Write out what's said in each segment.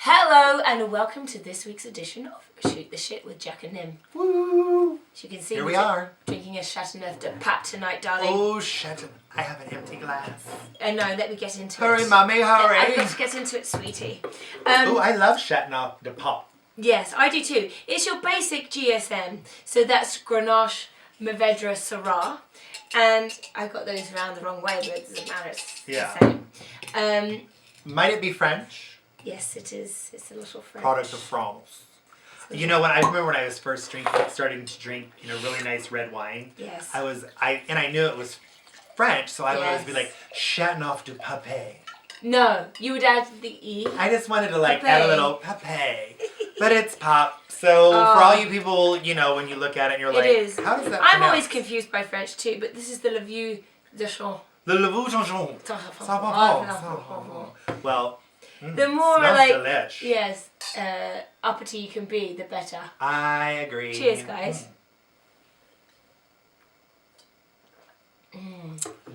Hello and welcome to this week's edition of Shoot the Shit with Jack and Nim. Woo! As you can see, here we are. Drinking a Chateauneuf-du-Pape tonight, darling. Oh, I have an empty glass. No, let me get into it. Hurry, mummy, hurry. I've got to get into it, sweetie. I love Chateauneuf-du-Pape. Yes, I do too. It's your basic GSM. So that's Grenache, Mourvedre, Syrah. And I got those around the wrong way, but it doesn't matter. It's the same. Might it be French? Yes, it is. It's a little French. Product of France. You know, I remember when I was first starting to drink, really nice red wine. Yes. I knew it was French, so I would always be like, Chateauneuf-du-Pape. No, you would add the E. I just wanted to add a little Pape. But it's pop. So for all you people, when you look at it and you're like, how does that I'm always confused by French too, but this is the Le Vieux de Champ. Le Levou Chanchon. Well, the more delish. Yes, uppity you can be, the better. I agree. Cheers, guys.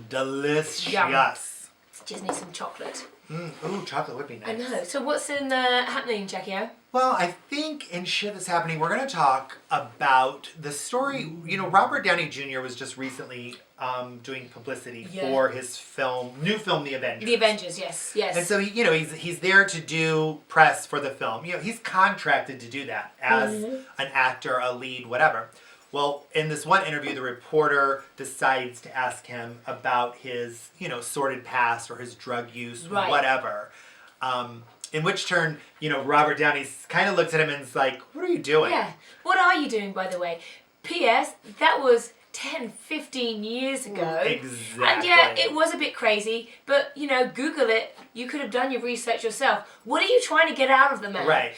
Delicious. Yum. Just need some chocolate. Ooh, chocolate would be nice. I know. So what's happening, Jackie? Well, I think in shit that's happening, we're going to talk about the story. Robert Downey Jr. was just recently doing publicity for his new film, The Avengers. The Avengers, yes. And so he's there to do press for the film. He's contracted to do that as an actor, a lead, whatever. Well, in this one interview, the reporter decides to ask him about his, sordid past or his drug use, whatever. In which turn, Robert Downey kind of looks at him and is like, what are you doing? Yeah. What are you doing, by the way? P.S. That was 10, 15 years ago. Exactly. And yeah, it was a bit crazy, but, Google it. You could have done your research yourself. What are you trying to get out of the man? Right.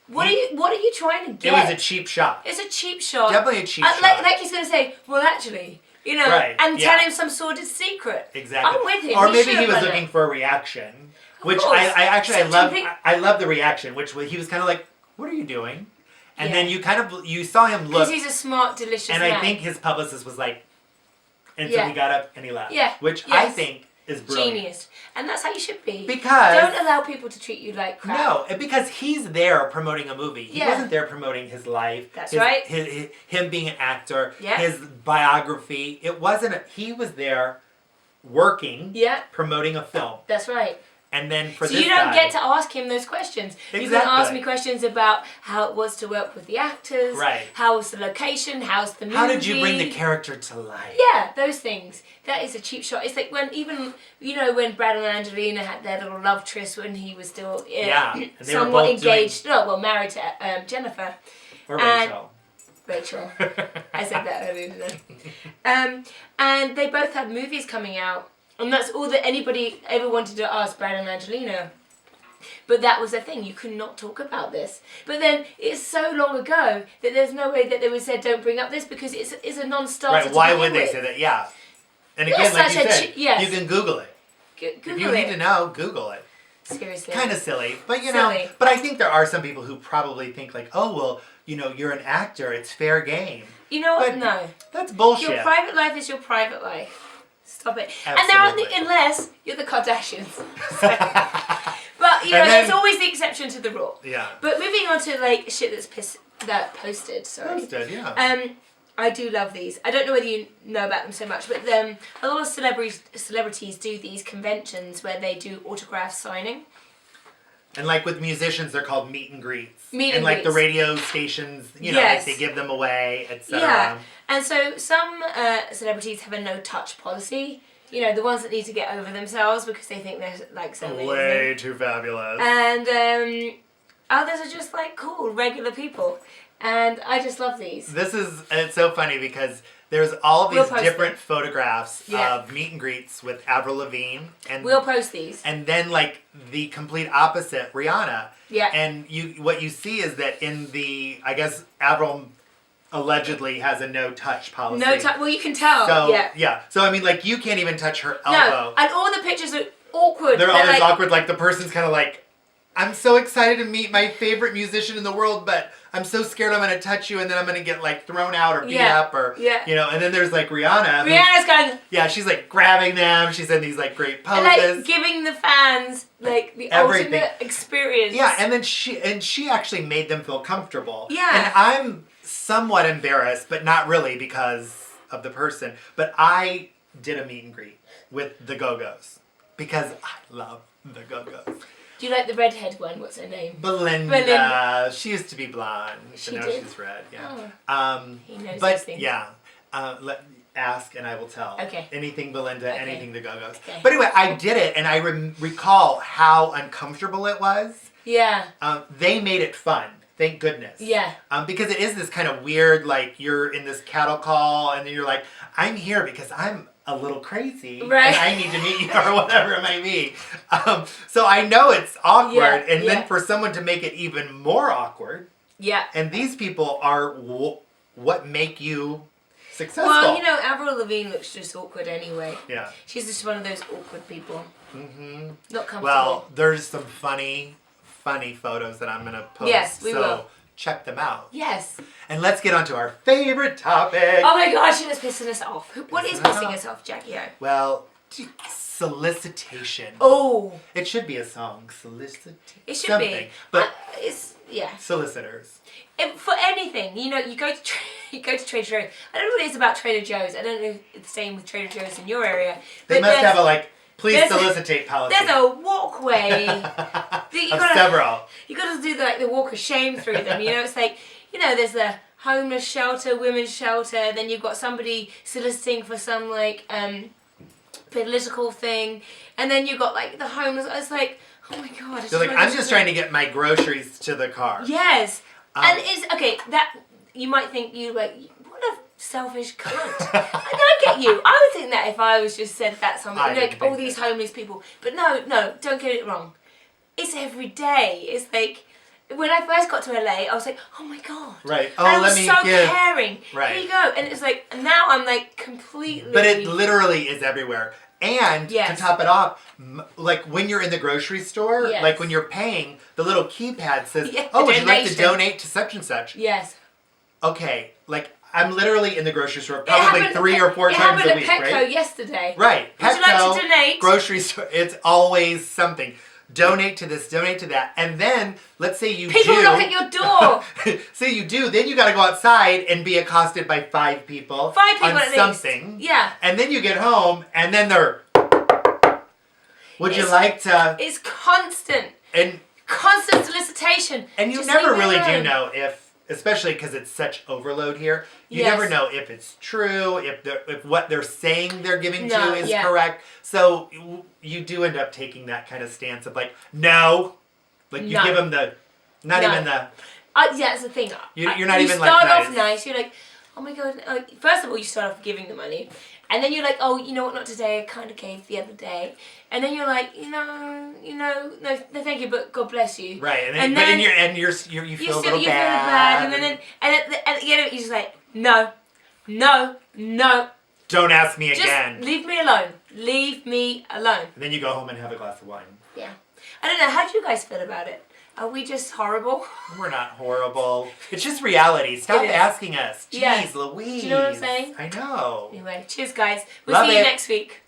What are you trying to get? It was a cheap shot. It's a cheap shot. Definitely a cheap shot. Like he's going to say, well, actually, and tell him some sordid secret. Exactly. I'm with him. Or maybe he was looking for a reaction, which I love the reaction, which he was kind of like, what are you doing? And then you saw him look. Because he's a smart, delicious man. And I think his publicist was like, and so he got up and he left. Yeah. Which I think is brilliant. Genius. And that's how you should be. Because don't allow people to treat you like crap. No, because he's there promoting a movie. He wasn't there promoting his life. That's right. Him being an actor. Yeah. His biography. It wasn't. He was there working. Yeah. Promoting a film. That's right. And then for so you don't get to ask him those questions. Exactly. You can ask me questions about how it was to work with the actors. Right. How was the location? How's the movie? How did you bring the character to life? Yeah, those things. That is a cheap shot. It's like when when Brad and Angelina had their little love tryst when he was still somewhat engaged. Married to Jennifer. Or Rachel. Rachel. I said that earlier today. And they both had movies coming out. And that's all that anybody ever wanted to ask Brad and Angelina. But that was the thing. You could not talk about this. But then it's so long ago that there's no way that they would say don't bring up this because it's a non-starter. Right, why would they say that? Yeah. And again, like you said, you can Google it. Google if you need to know, Google it. Seriously. Kind of silly. But but I think there are some people who probably think like, oh, well, you're an actor. It's fair game. You know what? But no. That's bullshit. Your private life is your private life. Stop it. Absolutely. And unless you're the Kardashians. But, there's always the exception to the rule. Yeah. But moving on to, shit that's posted, sorry. Posted, yeah. I do love these. I don't know whether you know about them so much, but a lot of celebrities do these conventions where they do autograph signing. And with musicians, they're called meet and greets. And the radio stations, they give them away, etc. Yeah. And so some celebrities have a no-touch policy. The ones that need to get over themselves because they think they're so amazing. Way too fabulous. And others are just cool, regular people. And I just love these. It's so funny because there's all of these different photographs of meet and greets with Avril Lavigne. And we'll post these. And then the complete opposite, Rihanna. Yeah. And what you see is that in I guess Avril allegedly has a no-touch policy. No touch. Well, you can tell. So, yeah. So, I mean, you can't even touch her elbow. No, and all the pictures are awkward. They're always awkward. The person's kind of I'm so excited to meet my favorite musician in the world, but I'm so scared I'm going to touch you and then I'm going to get like thrown out or beat up or, you know, and then there's like Rihanna. Rihanna's going... Yeah, she's like grabbing them. She's in these like great poses. And like giving the fans like the ultimate experience. Yeah, and then she actually made them feel comfortable. Yeah. And I'm somewhat embarrassed, but not really because of the person. But I did a meet and greet with the Go-Go's because I love the Go-Go's. Do you like the redhead one? What's her name? Belinda. She used to be blonde, but now did? she's red. Yeah. Oh. He knows but those things. yeah, ask and I will tell. Okay. Anything Belinda, anything the Go-Go's. Okay. But anyway, I did it, and I recall how uncomfortable it was. Yeah. They made it fun. Thank goodness. Yeah. Because it is this kind of weird, like you're in this cattle call, and then you're like, I'm here because I'm a little crazy, right? And I need to meet you or whatever it might be. So I know it's awkward, and then for someone to make it even more awkward. Yeah. And these people are what make you successful. Well, you know, Avril Lavigne looks just awkward anyway. Yeah. She's just one of those awkward people. Mm-hmm. Not comfortable. Well, there's some funny photos that I'm gonna post. Yes, we will. Check them out. Yes. And let's get on to our favorite topic. Oh my gosh, it's pissing us off. What is pissing us off, Jackie O? Well, solicitation. Oh. It should be a song. It should something. be. But Solicitors. Solicitors. For anything, you know, you go to Trader Joe's. I don't know what it is about Trader Joe's. I don't know if it's the same with Trader Joe's in your area. They must have a please solicitate policy. There's a walkway. Several. You got to do the walk of shame through them. You know, it's like, you know, there's the homeless shelter, women's shelter. Then you've got somebody soliciting for some political thing, and then you've got the homeless. It's like, oh my god. They're like, I'm just trying to get my groceries to the car. Yes, and it's okay. That you might think what a selfish cunt. I get you. I would think that if I was just said that something, all these homeless people. But no, don't get it wrong. It's every day. It's like, when I first got to LA, I was like, oh my god. Right. Oh, and I was caring. Right. Here you go. And it's like, now I'm completely. But it literally is everywhere. And to top it off, when you're in the grocery store, when you're paying, the little keypad says, would you like to donate to such and such? Yes. Okay, I'm literally in the grocery store probably 3 or 4 times a week, right? It happened at Petco yesterday. Right. Would you like to donate? Grocery store, it's always something. Donate to this, donate to that. And then, let's say you People knock at your door. Say you do, then you gotta go outside and be accosted by 5 people. 5 people on at something. least. Yeah. And then you get home, and then they're, would you like to... It's constant. And constant solicitation. And you never really do know if, especially because it's such overload here, you never know if it's true, if what they're saying they're giving to you is correct. So you do end up taking that kind of stance of no. You give them the, not even the... that's the thing. You're not even nice. You start nice. off nice. You're like, oh my god. First of all, you start off giving the money. And then you're like, oh, you know what, not today, I kind of gave the other day. And then you're like, no, thank you, but God bless you. Right, and then you feel a little bad. You feel bad, and at the end of it, you're just like, no. Don't ask me again. Just leave me alone. Leave me alone. And then you go home and have a glass of wine. Yeah. I don't know, how do you guys feel about it? Are we just horrible? We're not horrible. It's just reality. Stop asking us. Jeez, Louise. Do you know what I'm saying? I know. Anyway, cheers guys. Love See you it. next week.